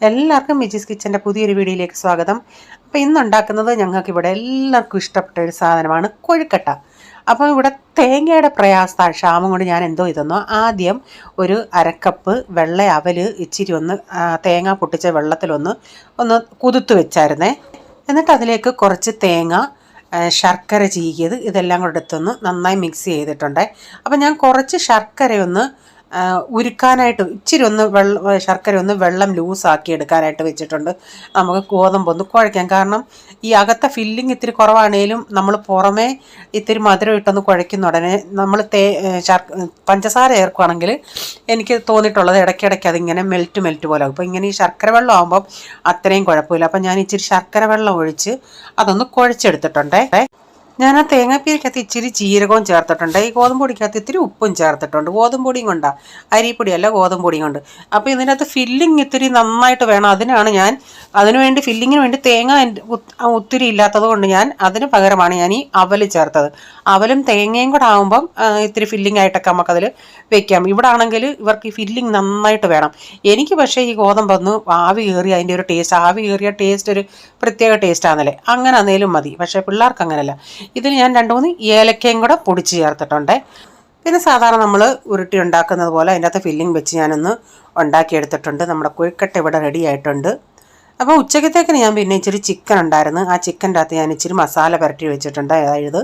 എല്ലാവർക്കും മിജീസ് കിച്ചൻ്റെ പുതിയൊരു വീഡിയോയിലേക്ക് സ്വാഗതം. അപ്പോൾ ഇന്നുണ്ടാക്കുന്നത് ഞങ്ങൾക്കിവിടെ എല്ലാവർക്കും ഇഷ്ടപ്പെട്ട ഒരു സാധനമാണ് കൊഴുക്കട്ട. അപ്പോൾ ഇവിടെ തേങ്ങയുടെ ക്ഷാമം കൊണ്ട് ഞാൻ എന്തോ ഇതെന്നോ ആദ്യം ഒരു അരക്കപ്പ് വെള്ള അവൽ ഇച്ചിരി തേങ്ങ പൊട്ടിച്ച വെള്ളത്തിലൊന്ന് കുതിർത്ത് വെച്ചായിരുന്നേ. എന്നിട്ട് അതിലേക്ക് കുറച്ച് തേങ്ങ, ശർക്കര ചീകിയത് ഇതെല്ലാം കൂടെ എടുത്തൊന്ന് നന്നായി മിക്സ് ചെയ്തിട്ടുണ്ട്. അപ്പോൾ ഞാൻ കുറച്ച് ശർക്കരയൊന്ന് ഉരുക്കാനായിട്ട് ഇച്ചിരി ശർക്കര വെള്ളം ലൂസാക്കി എടുക്കാനായിട്ട് വെച്ചിട്ടുണ്ട്. നമുക്ക് ഗോതമ്പൊന്ന് കുഴയ്ക്കാം. കാരണം ഈ അകത്തെ ഫില്ലിങ് ഇത്തിരി കുറവാണേലും നമ്മൾ പുറമേ ഇത്തിരി മധുരം ഇട്ടൊന്ന് കുഴയ്ക്കുന്ന ഉടനെ നമ്മൾ പഞ്ചസാര ചേർക്കുകയാണെങ്കിൽ എനിക്ക് തോന്നിയിട്ടുള്ളത് ഇടയ്ക്കിടയ്ക്ക് അതിങ്ങനെ മെൽറ്റ് പോലെ ആകും. അപ്പോൾ ഇങ്ങനെ ഈ ശർക്കര വെള്ളം ആകുമ്പം അത്രയും കുഴപ്പമില്ല. അപ്പം ഞാൻ ഇച്ചിരി ശർക്കര വെള്ളം ഒഴിച്ച് അതൊന്ന് കുഴച്ചെടുത്തിട്ടുണ്ടേ. ഞാൻ ആ തേങ്ങാപ്പീരിക്കകത്ത് ഇച്ചിരി ജീരകവും ചേർത്തിട്ടുണ്ട്. ഈ ഗോതമ്പ് പൊടിക്കകത്ത് ഇത്തിരി ഉപ്പും ചേർത്തിട്ടുണ്ട്. ഗോതമ്പ് പൊടിയും കൊണ്ടാണ്, അരിപ്പൊടിയല്ല, ഗോതമ്പ് പൊടിയും കൊണ്ട്. അപ്പോൾ ഇതിനകത്ത് ഫില്ലിങ് ഇത്തിരി നന്നായിട്ട് വേണം. അതിനുവേണ്ടി ഫില്ലിങ്ങിന് വേണ്ടി തേങ്ങ ഒത്തിരി ഇല്ലാത്തത് കൊണ്ട് അതിന് പകരമാണ് ഞാൻ ഈ അവൽ ചേർത്തത്. അവലും തേങ്ങയും കൂടെ ആകുമ്പം ഇത്തിരി ഫില്ലിംഗ് ആയിട്ടൊക്കെ നമുക്കതിൽ വെക്കാം. ഇവിടെ ആണെങ്കിൽ ഇവർക്ക് ഈ ഫില്ലിങ് നന്നായിട്ട് വേണം. എനിക്ക് പക്ഷേ ഈ ഗോതമ്പൊന്ന് ആവി കയറി അതിൻ്റെ ഒരു ടേസ്റ്റ്, ആവി കയറിയ ടേസ്റ്റ് ഒരു പ്രത്യേക ടേസ്റ്റാണല്ലേ, അങ്ങനെ ആണെങ്കിലും മതി. പക്ഷേ പിള്ളേർക്ക് അങ്ങനെയല്ല. ഇതിൽ ഞാൻ 2-3 ഏലക്കയും കൂടെ പൊടിച്ച് ചേർത്തിട്ടുണ്ട്. പിന്നെ സാധാരണ നമ്മൾ ഉരുട്ടി ഉണ്ടാക്കുന്നത് പോലെ അതിൻ്റെ അകത്ത് ഫില്ലിംഗ് വെച്ച് ഞാനൊന്ന് ഉണ്ടാക്കിയെടുത്തിട്ടുണ്ട്. നമ്മുടെ കൊഴുക്കട്ട ഇവിടെ റെഡി ആയിട്ടുണ്ട്. അപ്പോൾ ഉച്ചക്കത്തേക്കിന് ഞാൻ പിന്നെ ഇച്ചിരി ചിക്കൻ ഉണ്ടായിരുന്നു. ആ ചിക്കൻ്റെ അകത്ത് ഞാൻ ഇച്ചിരി മസാല പുരട്ടി വെച്ചിട്ടുണ്ട്. അതായത്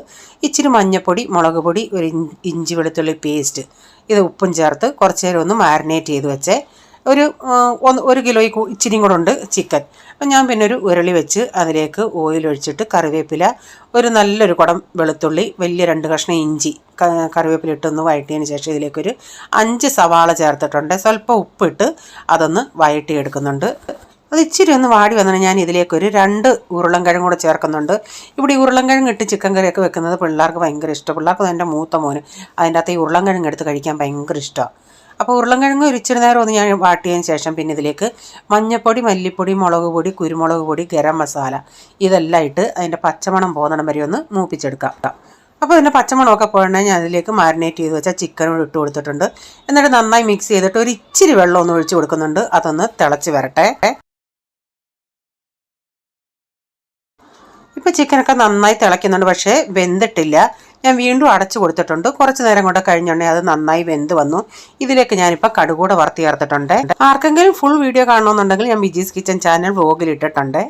ഇച്ചിരി മഞ്ഞൾപ്പൊടി, മുളക് പൊടി, ഒരു ഇഞ്ചി വെളുത്തുള്ളി പേസ്റ്റ്, ഇത് ഉപ്പും ചേർത്ത് കുറച്ച് നേരം ഒന്ന് മാരിനേറ്റ് ചെയ്ത് വെച്ചേ. ഒരു കിലോ ഇച്ചിരിയും കൂടെ ഉണ്ട് ചിക്കൻ. അപ്പം ഞാൻ പിന്നെ ഒരു ഉരുളി വെച്ച് അതിലേക്ക് ഓയിൽ ഒഴിച്ചിട്ട് കറിവേപ്പില, ഒരു നല്ലൊരു കുടം വെളുത്തുള്ളി, വലിയ 2 കഷ്ണം ഇഞ്ചി, കറിവേപ്പില ഇട്ടൊന്ന് വഴറ്റിയതിന് ശേഷം ഇതിലേക്കൊരു 5 സവാള ചേർത്തിട്ടുണ്ട്. സ്വല്പം ഉപ്പിട്ട് അതൊന്ന് വഴറ്റിയെടുക്കുന്നുണ്ട്. അത് ഇച്ചിരി ഒന്ന് വാടി വന്നാൽ ഞാൻ ഇതിലേക്കൊരു 2 ഉരുളൻകിഴങ്ങ് കൂടെ ചേർക്കുന്നുണ്ട്. ഇവിടെ ഈ ഉരുളൻകിഴങ്ങ് ഇട്ട് ചിക്കൻ കറിയൊക്കെ വെക്കുന്നത് പിള്ളേർക്ക് ഭയങ്കര ഇഷ്ടം. പിള്ളേർക്ക് എൻ്റെ മൂത്ത മോന് അതിൻ്റെ അകത്ത് ഈ ഉരുളൻകിഴങ്ങ് എടുത്ത് കഴിക്കാൻ ഭയങ്കര ഇഷ്ടമാണ്. അപ്പോൾ ഉരുളൻകിഴങ്ങ് ഒരു ഇച്ചിരി നേരം ഒന്ന് ഞാൻ വാട്ടിയതിന് ശേഷം പിന്നെ ഇതിലേക്ക് മഞ്ഞൾപ്പൊടി, മല്ലിപ്പൊടി, മുളക് പൊടി, കുരുമുളക് പൊടി, ഗരം മസാല ഇതെല്ലാം ഇട്ട് അതിൻ്റെ പച്ചമണം പോകുന്നിടം വരെ ഒന്ന് മൂപ്പിച്ചെടുക്കാം. അപ്പോൾ ഇതിൻ്റെ പച്ചമണമൊക്കെ പോകണമെങ്കിൽ ഞാൻ അതിലേക്ക് മാരിനേറ്റ് ചെയ്ത് വെച്ചാൽ ചിക്കനോട് ഇട്ട് കൊടുത്തിട്ടുണ്ട്. എന്നിട്ട് നന്നായി മിക്സ് ചെയ്തിട്ട് ഒരു ഇച്ചിരി വെള്ളം ഒന്ന് ഒഴിച്ച് കൊടുക്കുന്നുണ്ട്. അതൊന്ന് തിളച്ച് വരട്ടെ. ഇപ്പോൾ ചിക്കനൊക്കെ നന്നായി തിളയ്ക്കുന്നുണ്ട്, പക്ഷേ വെന്തിട്ടില്ല. ഞാൻ വീണ്ടും അടച്ചു കൊടുത്തിട്ടുണ്ട്. കുറച്ച് നേരം കൊണ്ട് കഴിഞ്ഞുണ്ടെങ്കിൽ അത് നന്നായി വെന്ത് വന്നു. ഇതിലേക്ക് ഞാനിപ്പോൾ കടുകൂടെ വറുത്ത് ചേർത്തിട്ടുണ്ട്. ആർക്കെങ്കിലും ഫുൾ വീഡിയോ കാണണമെന്നുണ്ടെങ്കിൽ ഞാൻ മിജീസ് കിച്ചൻ ചാനൽ വ്ലോഗിൽ ഇട്ടിട്ടുണ്ട്.